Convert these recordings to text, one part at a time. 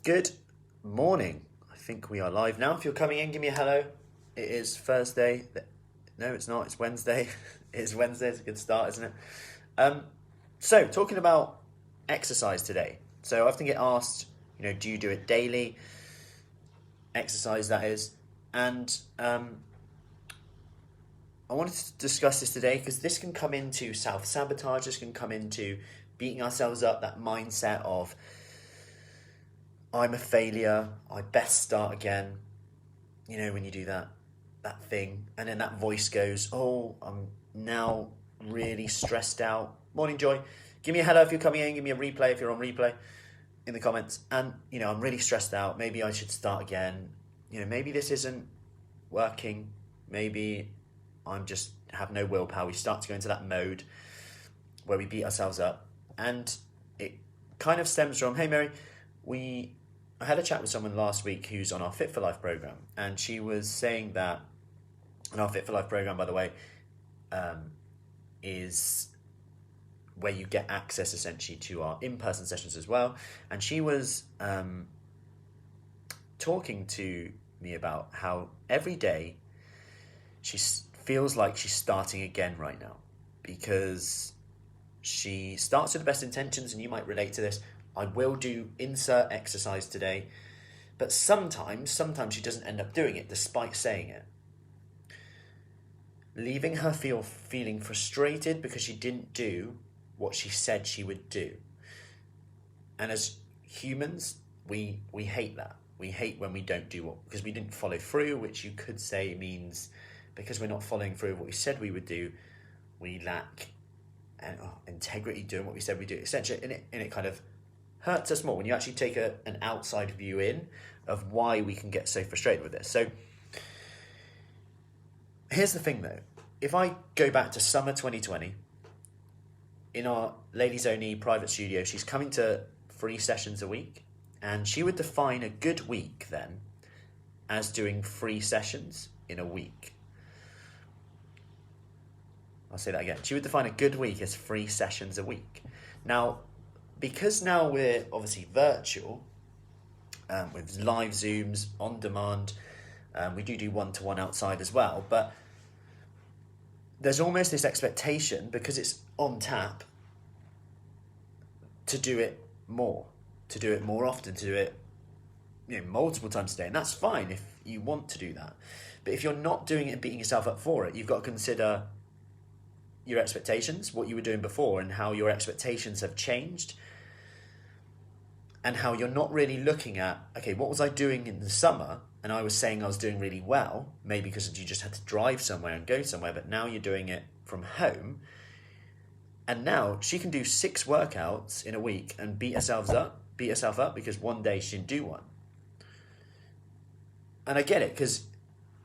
Good morning. I think we are live now. If you're coming in, give me a hello. It is Thursday. No, it's not. It's Wednesday. It's Wednesday. It's a good start, isn't it? So, talking about exercise today. So, I often get asked, do you do it daily? Exercise, that is. And I wanted to discuss this today because this can come into self-sabotage. This can come into beating ourselves up, that mindset of, I'm a failure, I best start again. When you do that thing, and then that voice goes, oh, I'm now really stressed out. Morning, Joy. Give me a hello if you're coming in, give me a replay if you're on replay in the comments. And, I'm really stressed out. Maybe I should start again. Maybe this isn't working. Maybe I'm just have no willpower. We start to go into that mode where we beat ourselves up. And it kind of stems from, hey, Mary, I had a chat with someone last week who's on our Fit for Life program, and she was saying that, and our Fit for Life program, by the way, is where you get access essentially to our in-person sessions as well. And she was talking to me about how every day she feels like she's starting again right now, because she starts with the best intentions, and you might relate to this. I will do insert exercise today, but sometimes she doesn't end up doing it despite saying it, leaving her feeling frustrated because she didn't do what she said she would do. And as humans, we hate that. We hate when we don't do because we didn't follow through, which you could say means because we're not following through what we said we would do, we lack integrity doing what we said we do. Essentially, and it kind of hurts us more when you actually take an outside view in of why we can get so frustrated with this. So here's the thing though. If I go back to summer 2020, in our ladies only private studio, she's coming to 3 sessions a week, and she would define a good week then as doing 3 sessions in a week. I'll say that again. She would define a good week as 3 sessions a week. Now, because now we're obviously virtual, with live Zooms, on demand, we do one-to-one outside as well, but there's almost this expectation, because it's on tap, to do it more often, to do it multiple times a day. And that's fine if you want to do that. But if you're not doing it and beating yourself up for it, you've got to consider your expectations, what you were doing before, and how your expectations have changed. And how you're not really looking at, okay, what was I doing in the summer? And I was saying I was doing really well, maybe because you just had to drive somewhere and go somewhere, but now you're doing it from home. And now she can do 6 workouts in a week and beat herself up because one day she didn't do one. And I get it, because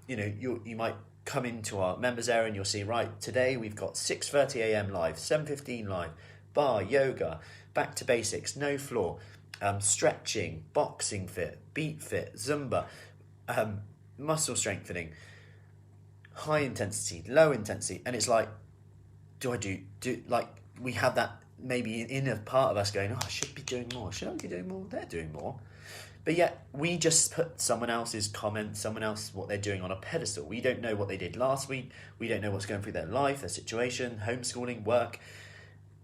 you might come into our members area and you'll see, right, today we've got 6:30 a.m. live, 7:15 live, bar, yoga, back to basics, no floor, stretching, boxing fit, beat fit, Zumba, muscle strengthening, high intensity, low intensity. And it's like, we have that maybe in a part of us going, oh, I should be doing more. Should I be doing more? They're doing more. But yet we just put someone else's comment, what they're doing on a pedestal. We don't know what they did last week. We don't know what's going through their life, their situation, homeschooling, work.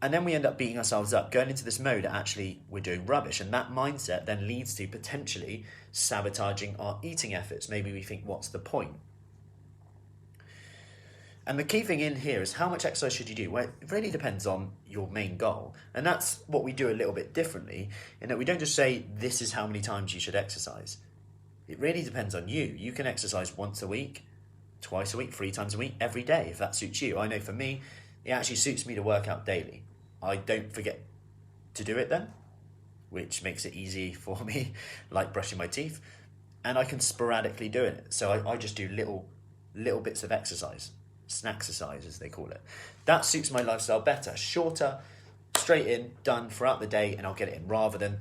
And then we end up beating ourselves up, going into this mode that actually we're doing rubbish. And that mindset then leads to potentially sabotaging our eating efforts. Maybe we think, what's the point? And the key thing in here is, how much exercise should you do? Well, it really depends on your main goal. And that's what we do a little bit differently, in that we don't just say, this is how many times you should exercise. It really depends on you. You can exercise once a week, twice a week, 3 times a week, every day, if that suits you. I know for me, it actually suits me to work out daily. I don't forget to do it then, which makes it easy for me, like brushing my teeth. And I can sporadically do it. So I just do little bits of exercise, snack-exercise as they call it. That suits my lifestyle better. Shorter, straight in, done throughout the day, and I'll get it in, rather than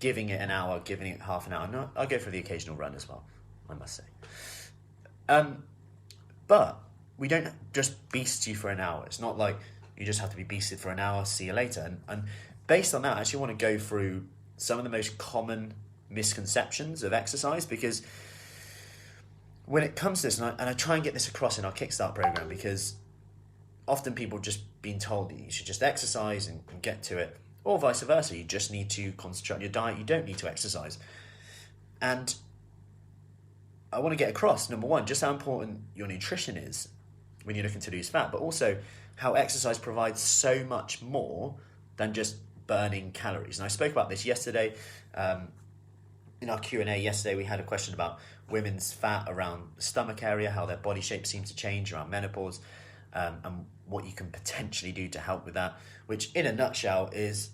giving it an hour, giving it half an hour. No, I'll go for the occasional run as well, I must say. But we don't just beast you for an hour. It's not like you just have to be beasted for an hour, see you later. And based on that, I actually want to go through some of the most common misconceptions of exercise, because when it comes to this, and I try and get this across in our Kickstart program, because often people just being told that you should just exercise and get to it, or vice versa, you just need to concentrate on your diet, you don't need to exercise. And I want to get across, number one, just how important your nutrition is when you're looking to lose fat, but also how exercise provides so much more than just burning calories. And I spoke about this yesterday. In our Q&A yesterday, we had a question about women's fat around the stomach area, how their body shape seems to change around menopause, and what you can potentially do to help with that, which in a nutshell is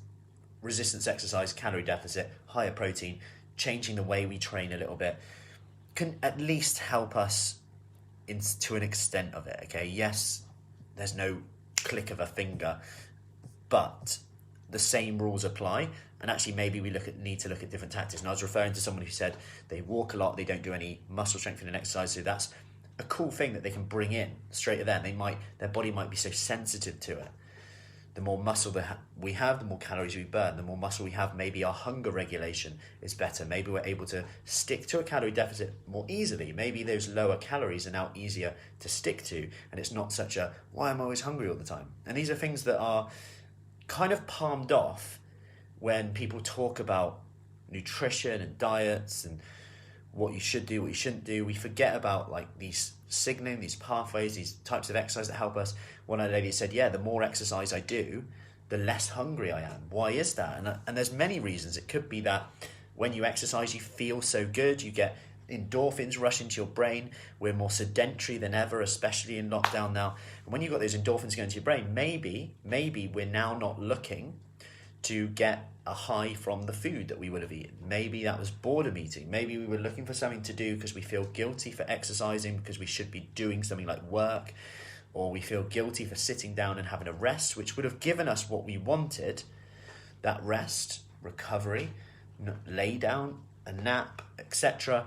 resistance exercise, calorie deficit, higher protein, changing the way we train a little bit, can at least help us to an extent of it, okay? Yes, there's no click of a finger, but the same rules apply, and actually maybe we need to look at different tactics. And I was referring to someone who said they walk a lot, they don't do any muscle strengthening exercise, so that's a cool thing that they can bring in straight at them. Their body might be so sensitive to it. The more muscle we have, the more calories we burn. The more muscle we have, maybe our hunger regulation is better. Maybe we're able to stick to a calorie deficit more easily. Maybe those lower calories are now easier to stick to, and it's not such a, why am I always hungry all the time? And these are things that are kind of palmed off when people talk about nutrition and diets and what you should do, what you shouldn't do. We forget about like these signaling, these pathways, these types of exercise that help us. One lady said, yeah, the more exercise I do, the less hungry I am. Why is that? And there's many reasons. It could be that when you exercise, you feel so good, you get endorphins rush into your brain. We're more sedentary than ever, especially in lockdown now. And when you've got those endorphins going to your brain, maybe we're now not looking to get a high from the food that we would have eaten. Maybe that was boredom eating. Maybe we were looking for something to do because we feel guilty for exercising because we should be doing something like work, or we feel guilty for sitting down and having a rest, which would have given us what we wanted, that rest, recovery, lay down, a nap, etc.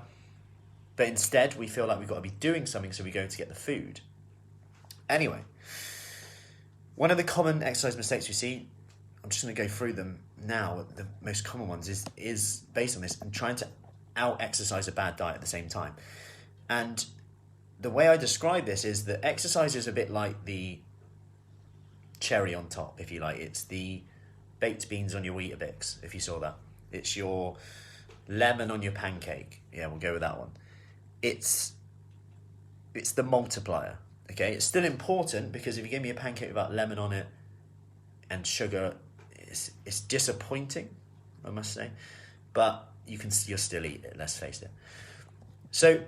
But instead we feel like we've got to be doing something, so we go to get the food. Anyway, one of the common exercise mistakes we see, I'm just going to go through them now. The most common ones is based on this and trying to out-exercise a bad diet at the same time. And the way I describe this is that exercise is a bit like the cherry on top, if you like. It's the baked beans on your Weetabix, if you saw that. It's your lemon on your pancake. Yeah, we'll go with that one. It's the multiplier, okay? It's still important because if you give me a pancake without lemon on it and sugar, it's disappointing, I must say, but you'll still eat it, let's face it. So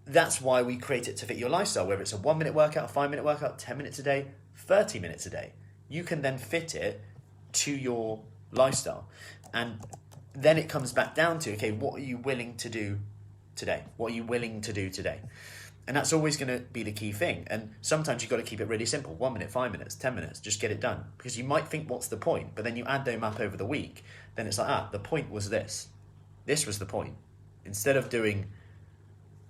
that's why we create it to fit your lifestyle, whether it's a 1 minute workout, a 5 minute workout, 10 minutes a day, 30 minutes a day. You can then fit it to your lifestyle. And then it comes back down to, okay, what are you willing to do today? What are you willing to do today? And that's always going to be the key thing. And sometimes you've got to keep it really simple. 1 minute, 5 minutes, 10 minutes, just get it done. Because you might think, what's the point? But then you add them up over the week. Then it's like, the point was this. This was the point. Instead of doing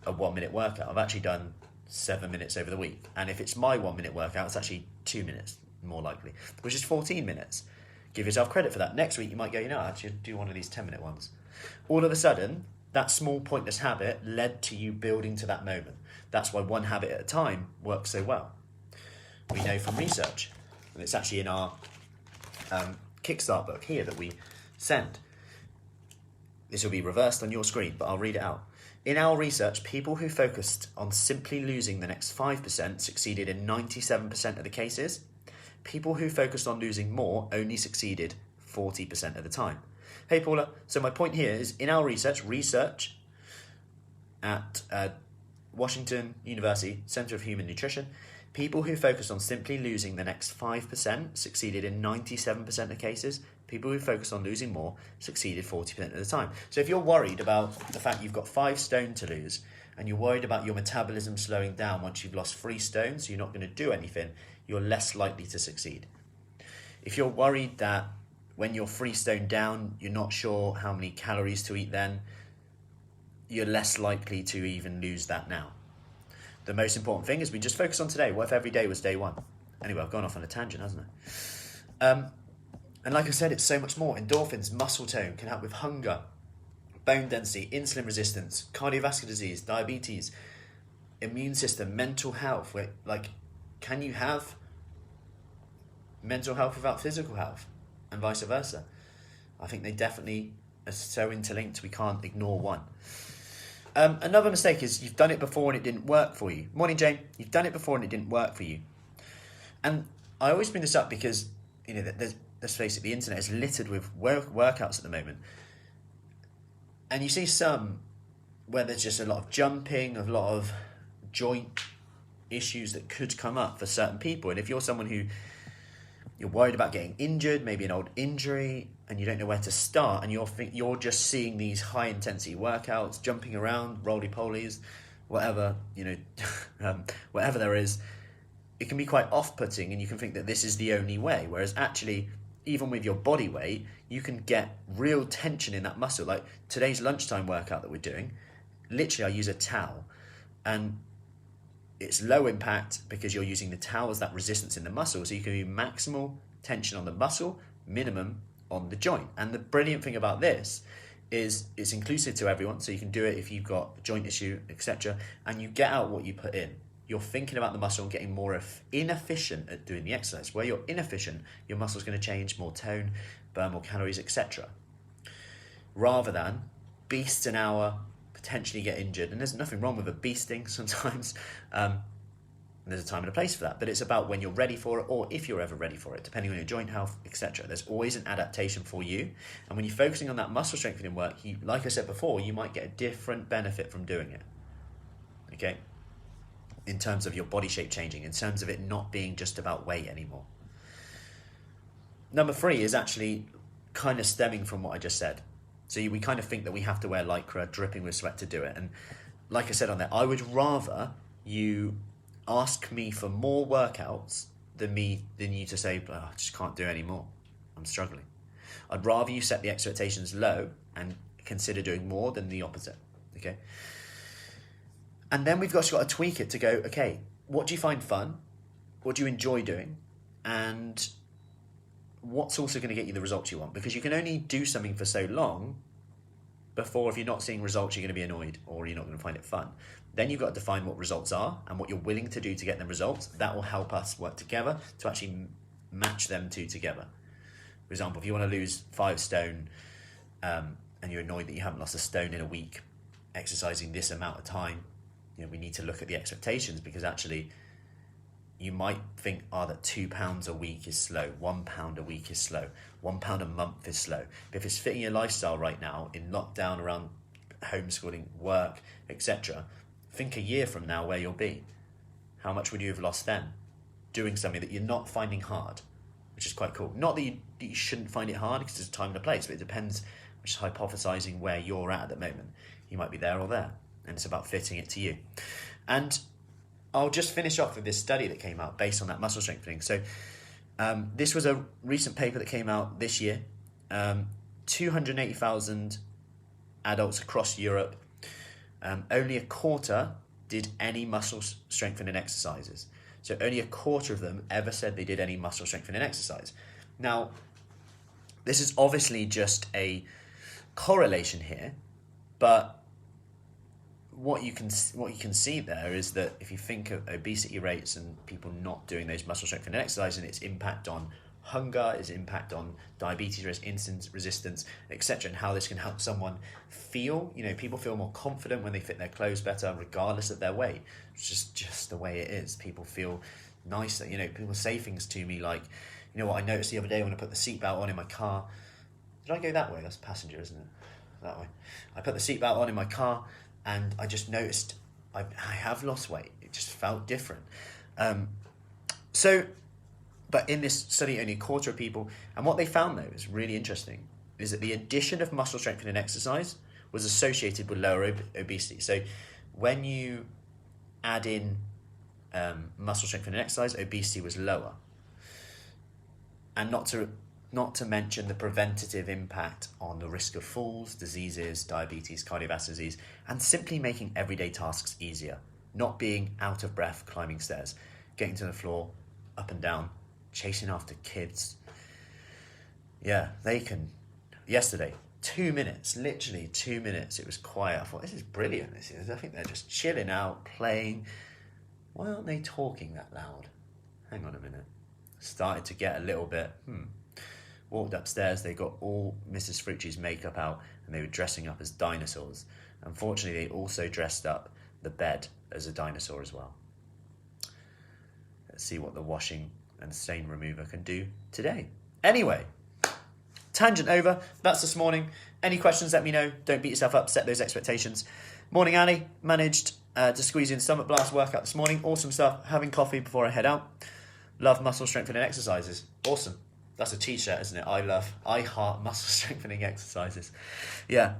a 1 minute workout, I've actually done 7 minutes over the week. And if it's my 1 minute workout, it's actually 2 minutes, more likely, which is 14 minutes. Give yourself credit for that. Next week, you might go, actually do one of these 10 minute ones. All of a sudden, that small pointless habit led to you building to that moment. That's why one habit at a time works so well. We know from research, and it's actually in our Kickstart book here that we send. This will be reversed on your screen, but I'll read it out. In our research, people who focused on simply losing the next 5% succeeded in 97% of the cases. People who focused on losing more only succeeded 40% of the time. Hey Paula, so my point here is in our research at Washington University Center of Human Nutrition, people who focused on simply losing the next 5% succeeded in 97% of cases. People who focused on losing more succeeded 40% of the time. So if you're worried about the fact you've got 5 stone to lose and you're worried about your metabolism slowing down once you've lost 3 stone, so you're not going to do anything, you're less likely to succeed. If you're worried that when you're 3 stone down, you're not sure how many calories to eat then, you're less likely to even lose that now. The most important thing is we just focus on today. What if every day was day one? Anyway, I've gone off on a tangent, hasn't I? And like I said, it's so much more. Endorphins, muscle tone, can help with hunger, bone density, insulin resistance, cardiovascular disease, diabetes, immune system, mental health. Can you have mental health without physical health, and vice versa? I think they definitely are so interlinked, we can't ignore one. Another mistake is you've done it before and it didn't work for you. Morning, Jane. You've done it before and it didn't work for you. And I always bring this up because, let's face it, the internet is littered with workouts at the moment. And you see some where there's just a lot of jumping, a lot of joint issues that could come up for certain people. And if you're someone who you're worried about getting injured, maybe an old injury, and you don't know where to start, and you're just seeing these high intensity workouts, jumping around, roly-polies, whatever, whatever there is, it can be quite off-putting, and you can think that this is the only way. Whereas actually, even with your body weight, you can get real tension in that muscle. Like today's lunchtime workout that we're doing, literally I use a towel, and it's low impact because you're using the towel as that resistance in the muscle. So you can do maximal tension on the muscle, minimum on the joint. And the brilliant thing about this is it's inclusive to everyone. So you can do it if you've got a joint issue, etc. And you get out what you put in. You're thinking about the muscle and getting more inefficient at doing the exercise. Where you're inefficient, your muscle's going to change, more tone, burn more calories, etc. Rather than beast an hour, potentially get injured. And there's nothing wrong with a beasting sometimes. There's a time and a place for that. But it's about when you're ready for it, or if you're ever ready for it, depending on your joint health, etc. There's always an adaptation for you. And when you're focusing on that muscle strengthening work, like I said before, you might get a different benefit from doing it. Okay? In terms of your body shape changing, in terms of it not being just about weight anymore. Number 3 is actually kind of stemming from what I just said. So we kind of think that we have to wear Lycra dripping with sweat to do it. And like I said on there, I would rather you ask me for more workouts than you to say, I just can't do any more. I'm struggling. I'd rather you set the expectations low and consider doing more than the opposite. Okay? And then we've got to tweak it to go, okay, what do you find fun? What do you enjoy doing? And what's also going to get you the results you want? Because you can only do something for so long before, if you're not seeing results, you're going to be annoyed or you're not going to find it fun. Then you've got to define what results are and what you're willing to do to get them results. That will help us work together to actually match them two together. For example, if you want to lose 5 stone and you're annoyed that you haven't lost a stone in a week, exercising this amount of time, we need to look at the expectations, because actually you might think, that 2 pounds a week is slow, 1 pound a week is slow, 1 pound a month is slow. But if it's fitting your lifestyle right now, in lockdown, around homeschooling, work, etc., think a year from now where you'll be. How much would you have lost then? Doing something that you're not finding hard, which is quite cool. Not that you shouldn't find it hard, because there's a time and a place, but it depends, which is hypothesizing where you're at the moment. You might be there or there, and it's about fitting it to you. And I'll just finish off with this study that came out based on that muscle strengthening. So this was a recent paper that came out this year. 280,000 adults across Europe. Only a quarter did any muscle strengthening exercises. So only a quarter of them ever said they did any muscle strengthening exercise. Now, this is obviously just a correlation here, but what you can see there is that if you think of obesity rates and people not doing those muscle strengthening exercises and its impact on hunger, its impact on diabetes risk, insulin resistance, etc., and how this can help someone feel, people feel more confident when they fit their clothes better, regardless of their weight. It's just the way it is. People feel nicer. People say things to me like, what I noticed the other day when I put the seatbelt on in my car. Did I go that way? That's passenger, isn't it? That way. I put the seatbelt on in my car, and I just noticed I have lost weight. It just felt different. But in this study, only a quarter of people, and what they found though is really interesting, is that the addition of muscle strengthening exercise was associated with lower obesity. So when you add in muscle strengthening exercise, obesity was lower. And not to mention the preventative impact on the risk of falls, diseases, diabetes, cardiovascular disease, and simply making everyday tasks easier. Not being out of breath climbing stairs, getting to the floor, up and down, chasing after kids. Yeah, they can. Yesterday, 2 minutes, literally 2 minutes. It was quiet. I thought, this is brilliant. This is. I think they're just chilling out, playing. Why aren't they talking that loud? Hang on a minute. Started to get a little bit, Walked upstairs, they got all Mrs. Fruci's makeup out and they were dressing up as dinosaurs. Unfortunately, they also dressed up the bed as a dinosaur as well. Let's see what the washing and stain remover can do today. Anyway, tangent over. That's this morning. Any questions, let me know. Don't beat yourself up. Set those expectations. Morning, Ali. Managed to squeeze in stomach blast workout this morning. Awesome stuff. Having coffee before I head out. Love muscle strengthening exercises. Awesome. That's a t-shirt, isn't it? I heart muscle strengthening exercises. Yeah.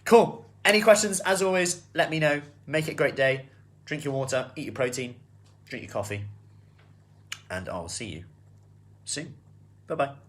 Cool. Any questions, as always, let me know. Make it a great day. Drink your water, eat your protein, drink your coffee. And I'll see you soon. Bye-bye.